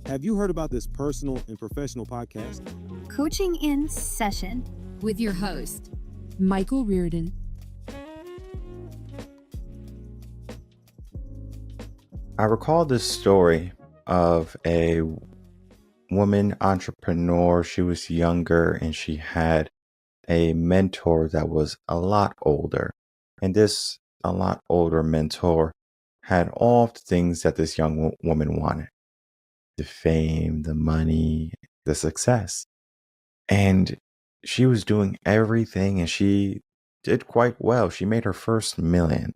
Have you heard about this personal and professional podcast? Coaching in Session with your host, Michael Reardon. I recall this story of a woman entrepreneur. She was younger and she had a mentor that was a lot older. And this a lot older mentor had all of the things that this young woman wanted: the fame, the money, the success. And she was doing everything and she did quite well. She made her first million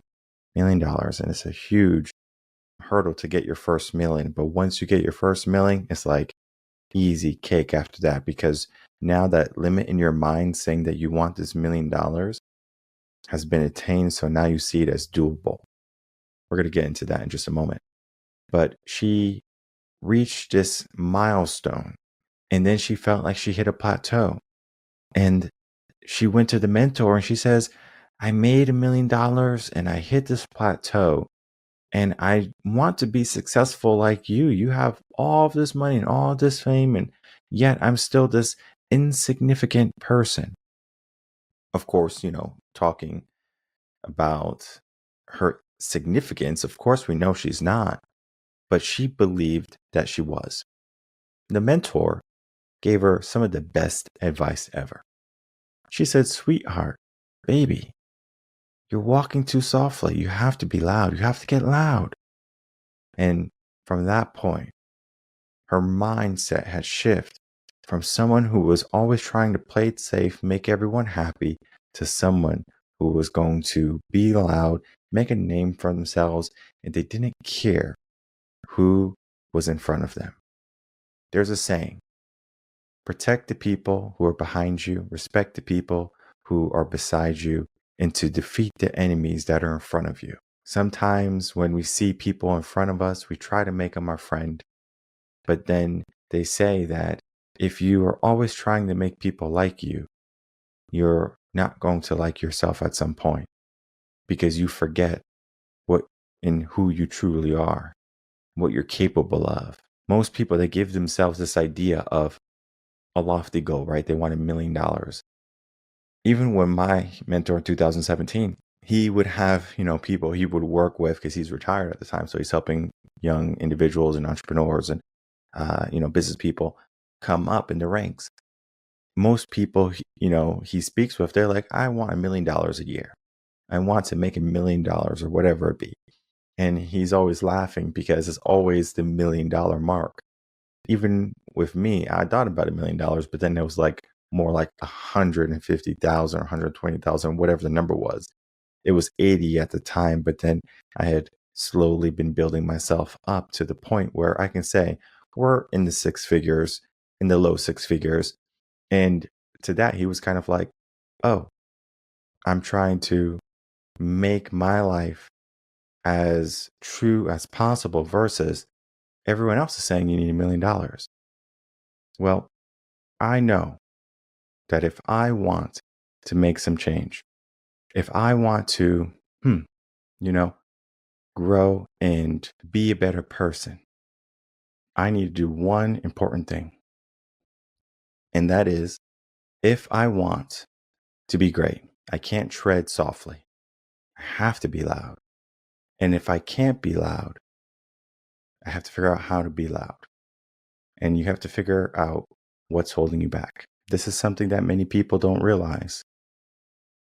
dollars, and it's a huge hurdle to get your first million. But once you get your first million, it's like easy cake after that, because now that limit in your mind saying that you want this $1 million has been attained. So now you see it as doable. We're going to get into that in just a moment. But she reached this milestone and then she felt like she hit a plateau. And she went to the mentor and she says, I made $1 million and I hit this plateau. And I want to be successful like you. You have all of this money and all this fame, and yet I'm still this insignificant person. Of course, talking about her significance, of course, we know she's not, but she believed that she was. The mentor gave her some of the best advice ever. She said, sweetheart, baby, you're walking too softly. You have to be loud. You have to get loud. And from that point, her mindset had shifted from someone who was always trying to play it safe, make everyone happy, to someone who was going to be loud, make a name for themselves, and they didn't care who was in front of them. There's a saying: protect the people who are behind you, respect the people who are beside you, and to defeat the enemies that are in front of you. Sometimes when we see people in front of us, we try to make them our friend. But then they say that if you are always trying to make people like you, you're not going to like yourself at some point, because you forget what and who you truly are, what you're capable of. Most people, they give themselves this idea of a lofty goal, right? They want $1 million. Even when my mentor in 2017, he would have, people he would work with, because he's retired at the time. So he's helping young individuals and entrepreneurs and, business people come up in the ranks. Most people, he speaks with, they're like, I want $1 million a year. I want to make $1 million or whatever it be. And he's always laughing because it's always the $1 million mark. Even with me, I thought about $1 million, but then it was like more like 150,000 or 120,000, whatever the number was. It was 80 at the time, but then I had slowly been building myself up to the point where I can say we're in the six figures, in the low six figures. And to that, he was kind of like, oh, I'm trying to make my life as true as possible, versus everyone else is saying you need $1 million. Well, I know that if I want to make some change, if I want to, grow and be a better person, I need to do one important thing. And that is, if I want to be great, I can't tread softly. I have to be loud. And if I can't be loud, I have to figure out how to be loud. And you have to figure out what's holding you back. This is something that many people don't realize.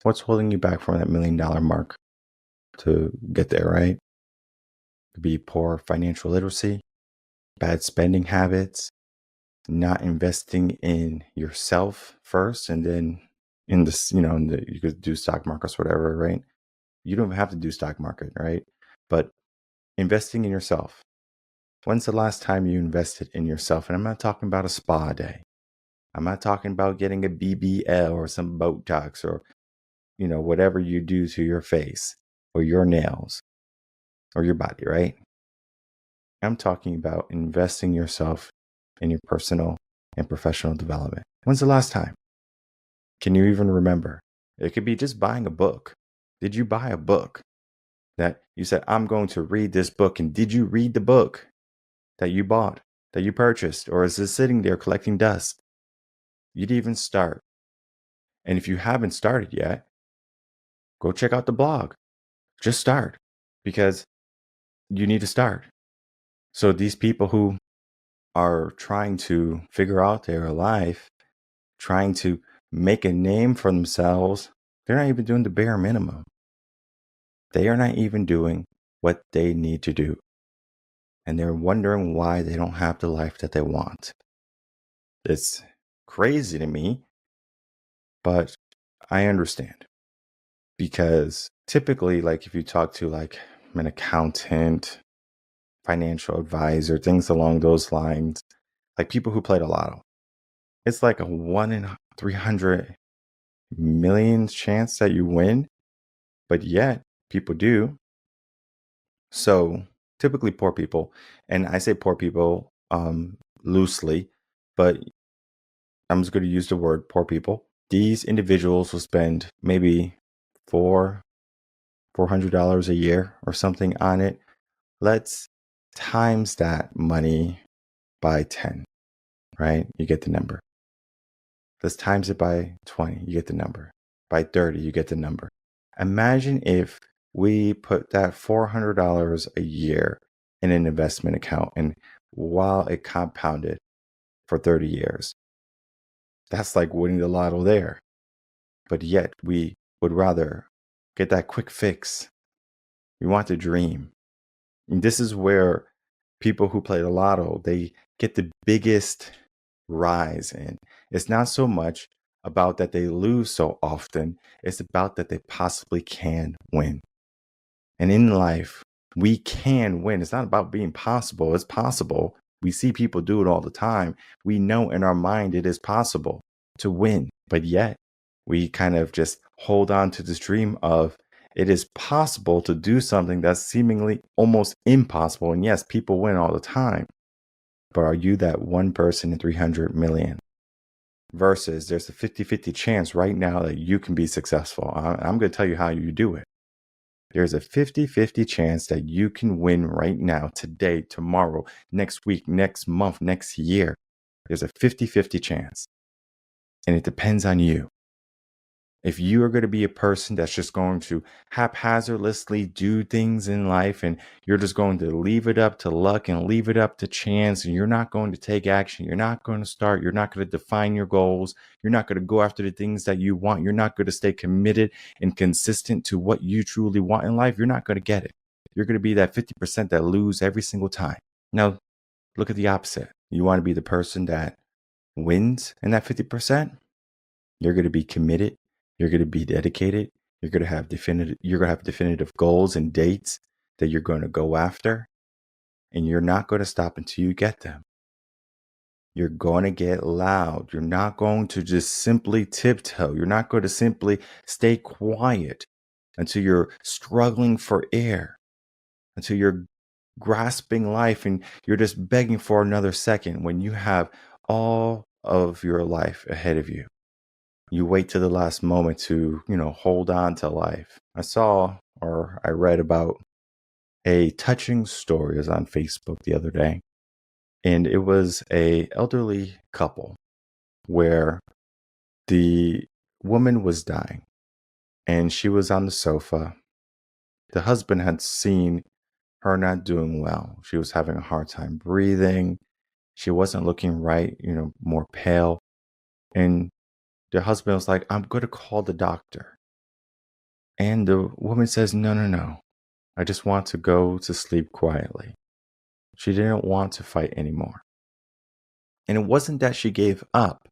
What's holding you back from that $1 million mark to get there, right? It could be poor financial literacy, bad spending habits, not investing in yourself first, and then in this, you could do stock markets, whatever, right? You don't have to do stock market, right? But investing in yourself. When's the last time you invested in yourself? And I'm not talking about a spa day. I'm not talking about getting a BBL or some Botox or, whatever you do to your face or your nails or your body, right? I'm talking about investing yourself in your personal and professional development. When's the last time? Can you even remember? It could be just buying a book. Did you buy a book that you said, I'm going to read this book? And did you read the book that you bought? that you purchased, or is it sitting there collecting dust? You'd even start. And if you haven't started yet, go check out the blog. Just start, because you need to start. So these people who are trying to figure out their life, trying to make a name for themselves, they're not even doing the bare minimum. They are not even doing what they need to do. And they're wondering why they don't have the life that they want. It's crazy to me, but I understand. Because typically, like if you talk to like an accountant, financial advisor, things along those lines, like people who played a lotto, it's like a 1 in 300 million chance that you win, but yet people do. So typically poor people, and I say poor people loosely, but I'm just going to use the word poor people. These individuals will spend maybe $400 a year or something on it. Let's times that money by 10, right? You get the number. Let's times it by 20, you get the number. By 30, you get the number. Imagine if we put that $400 a year in an investment account, and while it compounded for 30 years, that's like winning the lotto there. But yet we would rather get that quick fix. We want to dream. And this is where people who play the lotto, they get the biggest rise. And it's not so much about that they lose so often, it's about that they possibly can win. And in life, we can win. It's not about being possible, it's possible. We see people do it all the time. We know in our mind it is possible to win, but yet we kind of just hold on to this dream of it is possible to do something that's seemingly almost impossible. And yes, people win all the time. But are you that one person in 300 million? Versus there's a 50-50 chance right now that you can be successful. I'm going to tell you how you do it. There's a 50-50 chance that you can win right now, today, tomorrow, next week, next month, next year. There's a 50-50 chance. And it depends on you. If you are going to be a person that's just going to haphazardly do things in life, and you're just going to leave it up to luck and leave it up to chance, and you're not going to take action, you're not going to start, you're not going to define your goals, you're not going to go after the things that you want, you're not going to stay committed and consistent to what you truly want in life, you're not going to get it. You're going to be that 50% that lose every single time. Now, look at the opposite. You want to be the person that wins in that 50%? You're going to be committed. You're going to be dedicated. You're going to have definitive goals and dates that you're going to go after. And you're not going to stop until you get them. You're going to get loud. You're not going to just simply tiptoe. You're not going to simply stay quiet until you're struggling for air, until you're grasping life and you're just begging for another second when you have all of your life ahead of you. You wait to the last moment to, hold on to life. I read about a touching story. It was on Facebook the other day. And it was a elderly couple where the woman was dying and she was on the sofa. The husband had seen her not doing well. She was having a hard time breathing. She wasn't looking right, more pale. And the husband was like, I'm going to call the doctor. And the woman says, no. I just want to go to sleep quietly. She didn't want to fight anymore. And it wasn't that she gave up.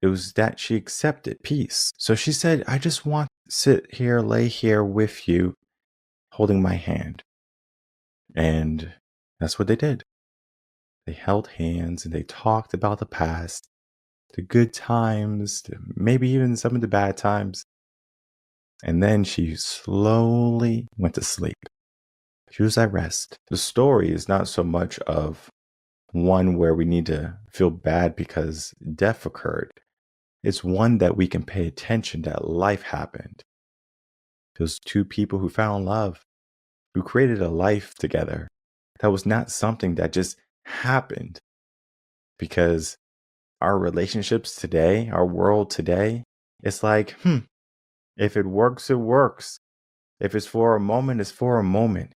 It was that she accepted peace. So she said, I just want to sit here, lay here with you, holding my hand. And that's what they did. They held hands and they talked about the past, the good times, maybe even some of the bad times. And then she slowly went to sleep. She was at rest. The story is not so much of one where we need to feel bad because death occurred. It's one that we can pay attention that life happened. Those two people who found love, who created a life together. That was not something that just happened. because our relationships today, our world today, it's like, if it works, it works. If it's for a moment, it's for a moment.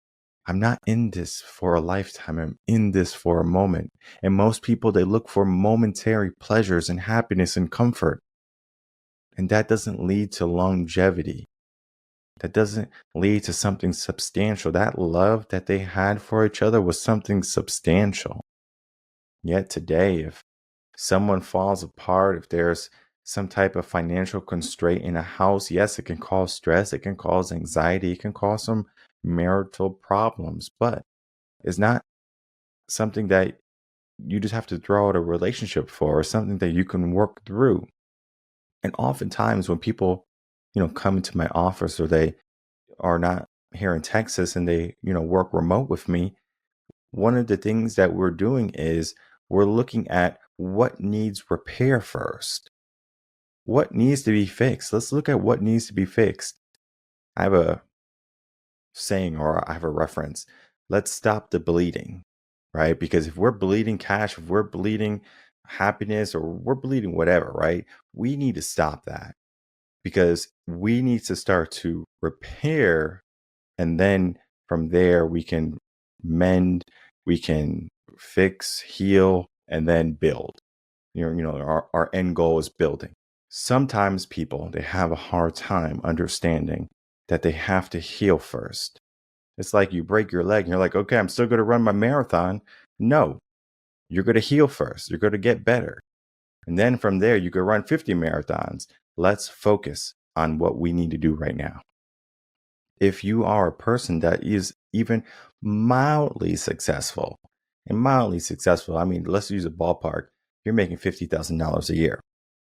I'm not in this for a lifetime. I'm in this for a moment. And most people, they look for momentary pleasures and happiness and comfort. And that doesn't lead to longevity. That doesn't lead to something substantial. That love that they had for each other was something substantial. Yet today, if someone falls apart, if there's some type of financial constraint in a house, yes, it can cause stress, it can cause anxiety, it can cause some marital problems, but it's not something that you just have to throw out a relationship for, or something that you can work through. And oftentimes when people, come into my office, or they are not here in Texas and they, work remote with me, one of the things that we're doing is we're looking at what needs repair first. What needs to be fixed? Let's look at what needs to be fixed. I have a saying, or I have a reference. Let's stop the bleeding, right? Because if we're bleeding cash, if we're bleeding happiness, or we're bleeding whatever, right? We need to stop that, because we need to start to repair. And then from there, we can mend, we can fix, heal, and then build. Our end goal is building. Sometimes people, they have a hard time understanding that they have to heal first. It's like you break your leg and you're like, okay, I'm still going to run my marathon. No, you're going to heal first. You're going to get better. And then from there, you can run 50 marathons. Let's focus on what we need to do right now. If you are a person that is even mildly successful, and mildly successful, I mean, let's use a ballpark. You're making $50,000 a year.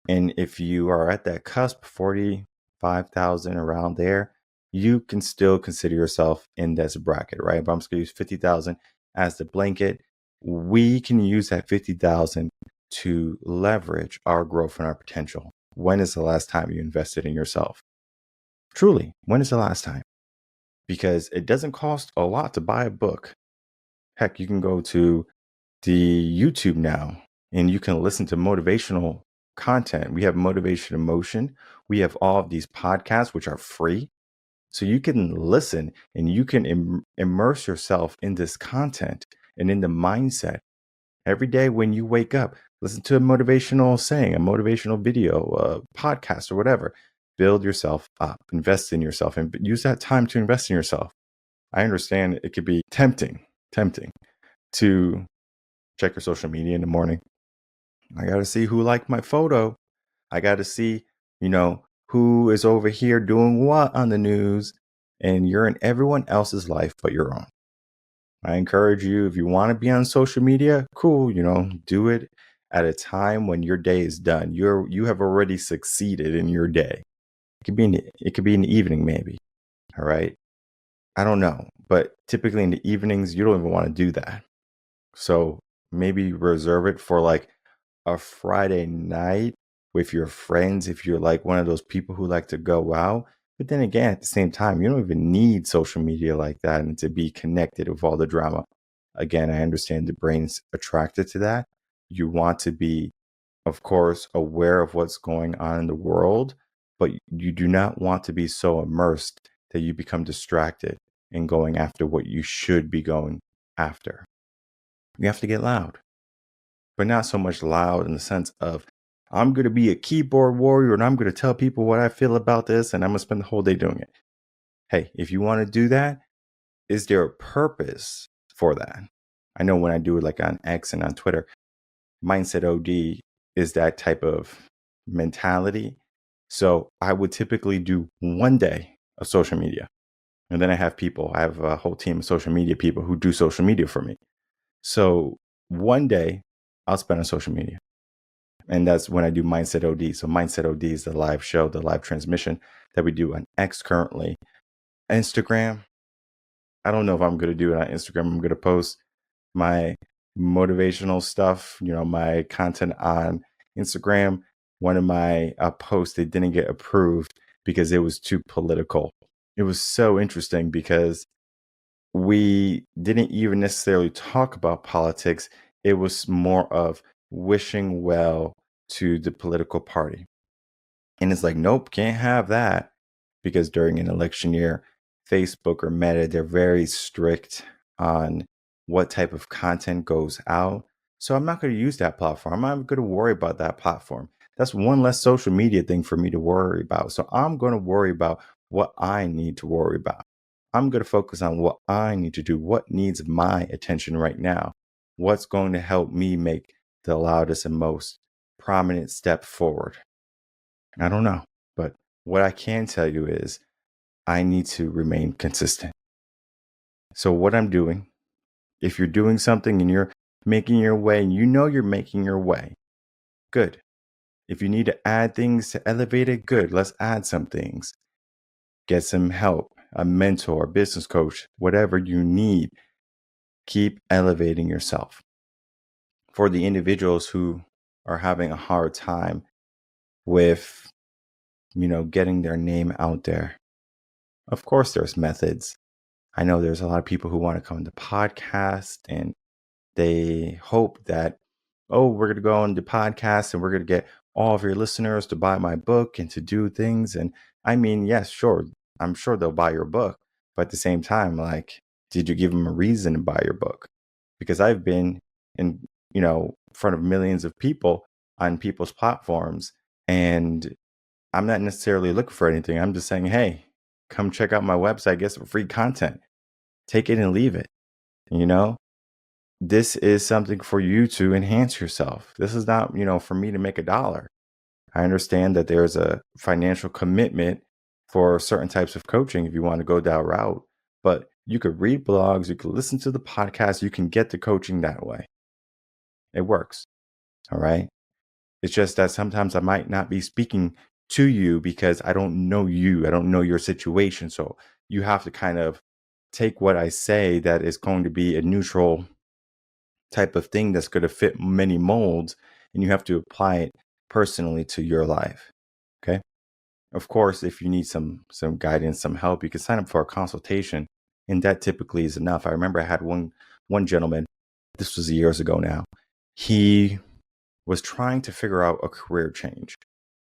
And if you are at that cusp, 45,000 around there, you can still consider yourself in this bracket, right? But I'm just going to use 50,000 as the blanket. We can use that 50,000 to leverage our growth and our potential. When is the last time you invested in yourself? Truly, when is the last time? Because it doesn't cost a lot to buy a book. Heck, you can go to the YouTube now and you can listen to motivational content. We have Motivation in Motion. We have all of these podcasts, which are free. So you can listen and you can immerse yourself in this content and in the mindset. Every day when you wake up, listen to a motivational saying, a motivational video, a podcast, or whatever. Build yourself up, invest in yourself, and use that time to invest in yourself. I understand it could be tempting to check your social media in the morning. I got to see who liked my photo. I got to see, who is over here doing what on the news. And you're in everyone else's life but your own. I encourage you, if you want to be on social media, cool, do it at a time when your day is done. You have already succeeded in your day. It could be in the evening, maybe. All right. I don't know. But typically in the evenings, you don't even want to do that. So maybe reserve it for like a Friday night with your friends, if you're like one of those people who like to go out. But then again, at the same time, you don't even need social media like that and to be connected with all the drama. Again, I understand the brain's attracted to that. You want to be, of course, aware of what's going on in the world, but you do not want to be so immersed that you become distracted in going after what you should be going after. You have to get loud, but not so much loud in the sense of, I'm going to be a keyboard warrior and I'm going to tell people what I feel about this and I'm going to spend the whole day doing it. Hey, if you want to do that, is there a purpose for that? I know when I do it like on X and on Twitter, Mindset OD is that type of mentality. So I would typically do one day of social media. And then I have a whole team of social media people who do social media for me. So one day I'll spend on social media. And that's when I do Mindset OD. So Mindset OD is the live show, the live transmission that we do on X currently. Instagram, I don't know if I'm going to do it on Instagram. I'm going to post my motivational stuff, my content on Instagram. One of my posts, they didn't get approved because it was too political. It was so interesting because we didn't even necessarily talk about politics. It was more of wishing well to the political party. And it's like, nope, can't have that, because during an election year, Facebook or Meta, they're very strict on what type of content goes out. So I'm not going to use that platform. I'm not going to worry about that platform. That's one less social media thing for me to worry about. So I'm going to worry about what I need to worry about. I'm going to focus on what I need to do, what needs my attention right now, what's going to help me make the loudest and most prominent step forward. I don't know, but what I can tell you is I need to remain consistent. So what I'm doing, if you're doing something and you're making your way and you know you're making your way, good. If you need to add things to elevate it, good. Let's add some things. Get some help, a mentor, a business coach, whatever you need. Keep elevating yourself. For the individuals who are having a hard time with, getting their name out there, of course there's methods. I know there's a lot of people who want to come to podcast and they hope that, oh, we're going to go on the podcast and we're going to get all of your listeners to buy my book and to do things. And I mean, yes, sure. I'm sure they'll buy your book. But at the same time, like, did you give them a reason to buy your book? Because I've been in, front of millions of people on people's platforms, and I'm not necessarily looking for anything. I'm just saying, hey, come check out my website, get some free content. Take it and leave it. This is something for you to enhance yourself. This is not, for me to make a dollar. I understand that there's a financial commitment for certain types of coaching if you want to go that route, but you could read blogs, you could listen to the podcast, you can get the coaching that way. It works. All right. It's just that sometimes I might not be speaking to you because I don't know you. I don't know your situation. So you have to kind of take what I say that is going to be a neutral type of thing that's going to fit many molds, and you have to apply it personally to your life. Okay. Of course, if you need some guidance, some help, you can sign up for a consultation, and that typically is enough. I remember I had one gentleman, this was years ago now. He was trying to figure out a career change,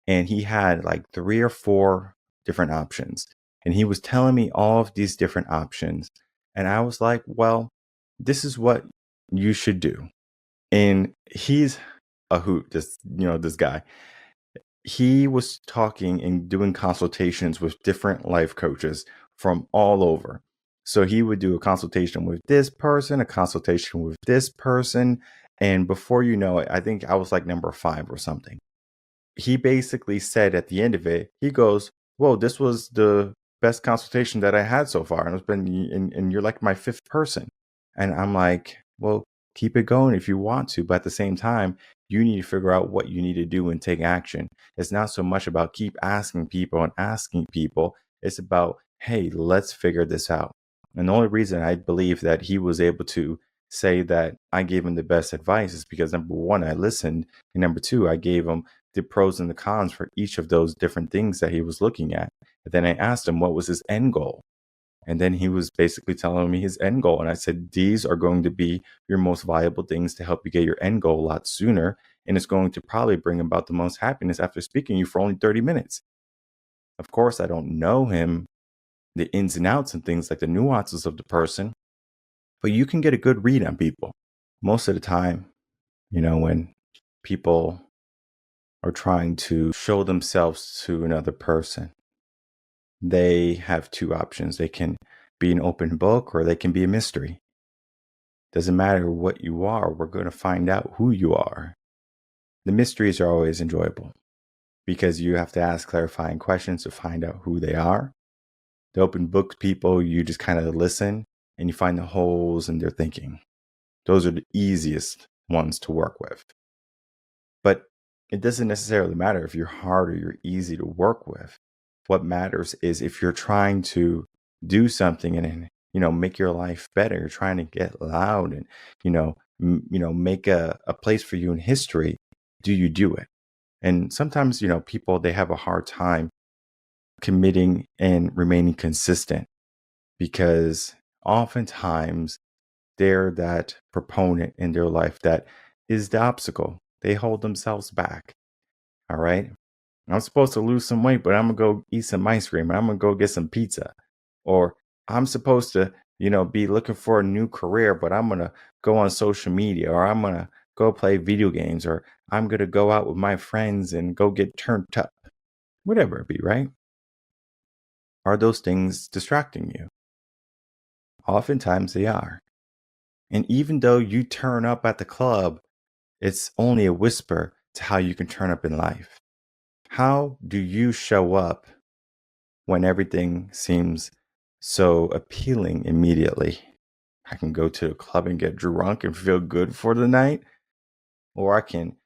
and he had like 3 or 4 different options, and he was telling me all of these different options, and I was like, well, this is what you should do. And he's a hoot, this guy. He was talking and doing consultations with different life coaches from all over. So he would do a consultation with this person, a consultation with this person. And before you know it, I think I was like number 5 or something. He basically said at the end of it, he goes, whoa, this was the best consultation that I had so far. And it's been, and you're like my 5th person. And I'm like, well, keep it going if you want to. But at the same time, you need to figure out what you need to do and take action. It's not so much about keep asking people. It's about, hey, let's figure this out. And the only reason I believe that he was able to say that I gave him the best advice is because number 1, I listened. And number 2, I gave him the pros and the cons for each of those different things that he was looking at. And then I asked him what was his end goal. And then he was basically telling me his end goal. And I said, these are going to be your most valuable things to help you get your end goal a lot sooner. And it's going to probably bring about the most happiness after speaking to you for only 30 minutes. Of course, I don't know him, the ins and outs and things like the nuances of the person, but you can get a good read on people. Most of the time, when people are trying to show themselves to another person, they have 2 options. They can be an open book or they can be a mystery. Doesn't matter what you are, we're going to find out who you are. The mysteries are always enjoyable because you have to ask clarifying questions to find out who they are. The open book people, you just kind of listen and you find the holes in their thinking. Those are the easiest ones to work with. But it doesn't necessarily matter if you're hard or you're easy to work with. What matters is if you're trying to do something and make your life better, you're trying to get loud and make a place for you in history, do you do it? And sometimes people, they have a hard time committing and remaining consistent because oftentimes they're that proponent in their life that is the obstacle They hold themselves back. All right. I'm supposed to lose some weight, but I'm going to go eat some ice cream and I'm going to go get some pizza. Or I'm supposed to, be looking for a new career, but I'm going to go on social media, or I'm going to go play video games, or I'm going to go out with my friends and go get turned up. Whatever it be, right? Are those things distracting you? Oftentimes they are. And even though you turn up at the club, it's only a whisper to how you can turn up in life. How do you show up when everything seems so appealing immediately? I can go to a club and get drunk and feel good for the night, or I can,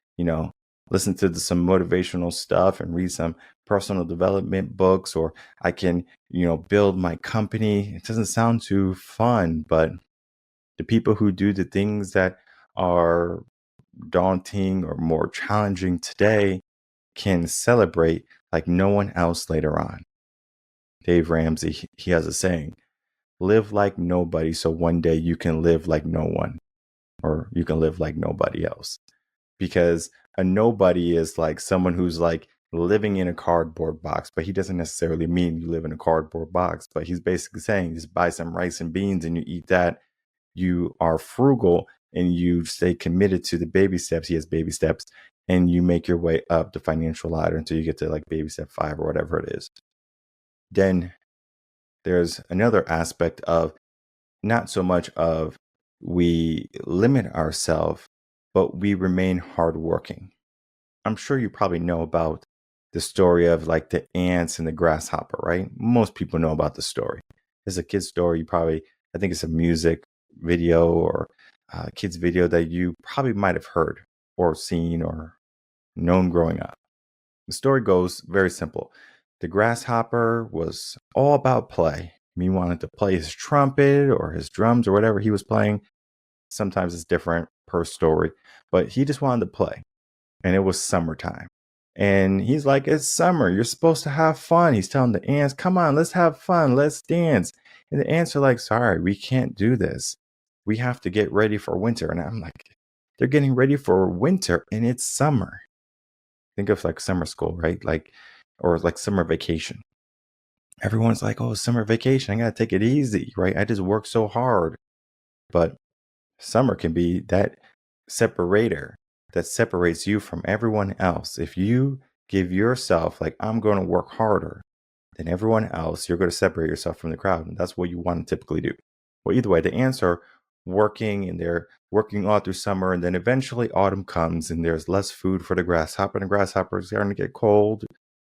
listen to some motivational stuff and read some personal development books, or I can, build my company. It doesn't sound too fun, but the people who do the things that are daunting or more challenging today can celebrate like no one else later on. Dave Ramsey, he has a saying, live like nobody so one day you can live like no one, or you can live like nobody else. Because a nobody is like someone who's like living in a cardboard box, but he doesn't necessarily mean you live in a cardboard box, but he's basically saying just buy some rice and beans and you eat that. You are frugal and you stay committed to the baby steps. He has baby steps, and you make your way up the financial ladder until you get to like baby step 5 or whatever it is. Then there's another aspect of not so much of we limit ourselves, but we remain hardworking. I'm sure you probably know about the story of like the ants and the grasshopper, right? Most people know about the story. It's a kid's story. I think it's a music video or a kid's video that you probably might have heard or seen or known growing up. The story goes very simple. The grasshopper was all about play. He wanted to play his trumpet or his drums or whatever he was playing. Sometimes it's different per story, but he just wanted to play. And it was summertime. And he's like, it's summer. You're supposed to have fun. He's telling the ants, come on, let's have fun. Let's dance. And the ants are like, sorry, we can't do this. We have to get ready for winter. And I'm like, they're getting ready for winter and it's summer. Think of like summer school, right? Or like summer vacation. Everyone's like, oh, summer vacation. I got to take it easy, right? I just work so hard. But summer can be that separator that separates you from everyone else. If you give yourself, like, I'm going to work harder than everyone else, you're going to separate yourself from the crowd. And that's what you want to typically do. Well, either way, the ants are working and they're working all through summer. And then eventually autumn comes and there's less food for the grasshopper. And the grasshopper is starting to get cold.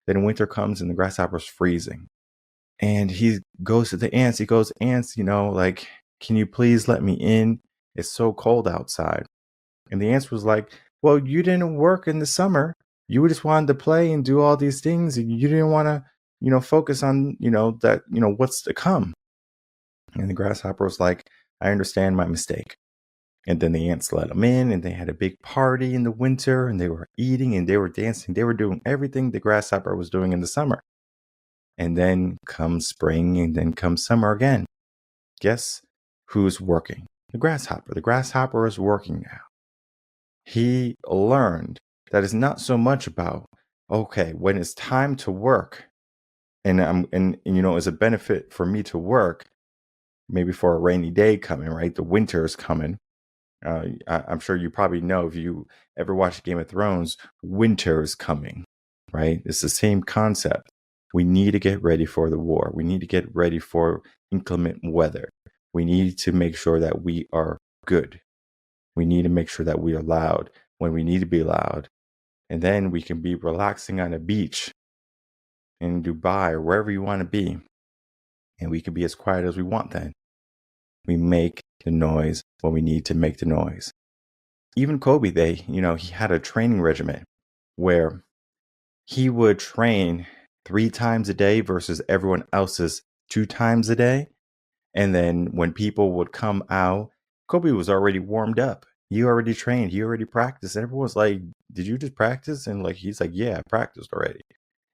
Then winter comes and the grasshopper's freezing. And he goes to the ants. He goes, ants, like, can you please let me in? It's so cold outside. And the answer was like, well, you didn't work in the summer. You just wanted to play and do all these things. And you didn't want to, focus on, that, what's to come. And the grasshopper was like, I understand my mistake. And then the ants let him in and they had a big party in the winter and they were eating and they were dancing. They were doing everything the grasshopper was doing in the summer. And then comes spring and then comes summer again. Guess who's working? The grasshopper. The grasshopper is working now. He learned that it's not so much about, okay, when it's time to work, and it's a benefit for me to work, maybe for a rainy day coming, right? The winter is coming. I'm sure you probably know, if you ever watched Game of Thrones, winter is coming, right? It's the same concept. We need to get ready for the war. We need to get ready for inclement weather. We need to make sure that we are good. We need to make sure that we are loud when we need to be loud. And then we can be relaxing on a beach in Dubai or wherever you want to be. And we can be as quiet as we want then. We make the noise when we need to make the noise. Even Kobe, he had a training regimen where he would train 3 times a day versus everyone else's 2 times a day. And then when people would come out, Kobe was already warmed up. He already trained. He already practiced. And everyone's like, did you just practice? And like, he's like, yeah, I practiced already.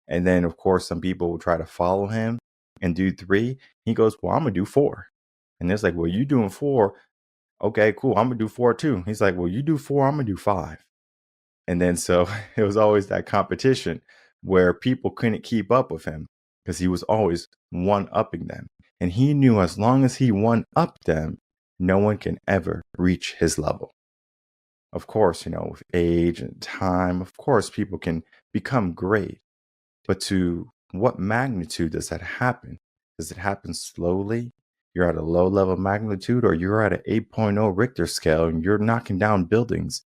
And then, of course, some people will try to follow him and do 3. He goes, well, I'm going to do 4. And it's like, well, you doing 4. Okay, cool. I'm going to do 4 too. He's like, well, you do 4. I'm going to do 5. And then so it was always that competition where people couldn't keep up with him because he was always one-upping them. And he knew as long as he one-upped them, no one can ever reach his level. Of course, with age and time, of course, people can become great. But to what magnitude does that happen? Does it happen slowly? You're at a low level magnitude, or you're at an 8.0 Richter scale and you're knocking down buildings?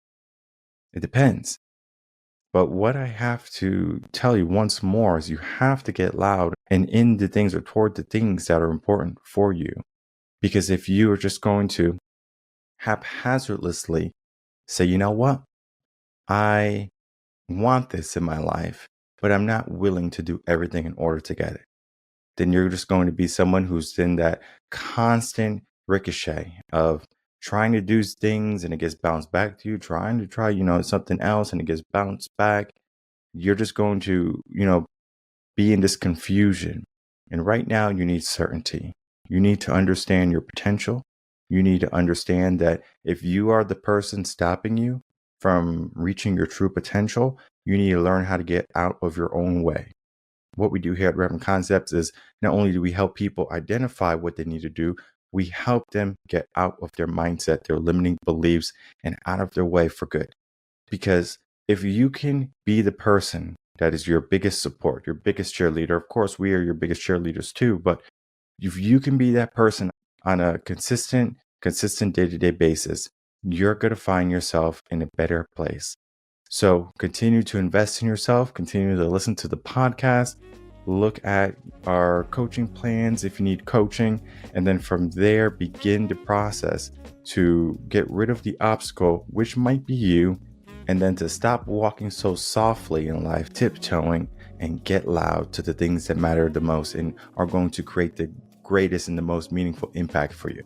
It depends. But what I have to tell you once more is you have to get loud and in the things or toward the things that are important for you. Because if you are just going to haphazardly say, you know what, I want this in my life, but I'm not willing to do everything in order to get it, then you're just going to be someone who's in that constant ricochet of trying to do things and it gets bounced back to you, trying to try, something else and it gets bounced back. You're just going to, be in this confusion. And right now you need certainty. You need to understand your potential. You need to understand that if you are the person stopping you from reaching your true potential, you need to learn how to get out of your own way. What we do here at Reverend Concepts is not only do we help people identify what they need to do, we help them get out of their mindset, their limiting beliefs, and out of their way for good. Because if you can be the person that is your biggest support, your biggest cheerleader, of course, we are your biggest cheerleaders too, but if you can be that person on a consistent day-to-day basis, you're going to find yourself in a better place. So continue to invest in yourself, continue to listen to the podcast, look at our coaching plans if you need coaching, and then from there, begin the process to get rid of the obstacle, which might be you, and then to stop walking so softly in life, tiptoeing, and get loud to the things that matter the most and are going to create the greatest and the most meaningful impact for you.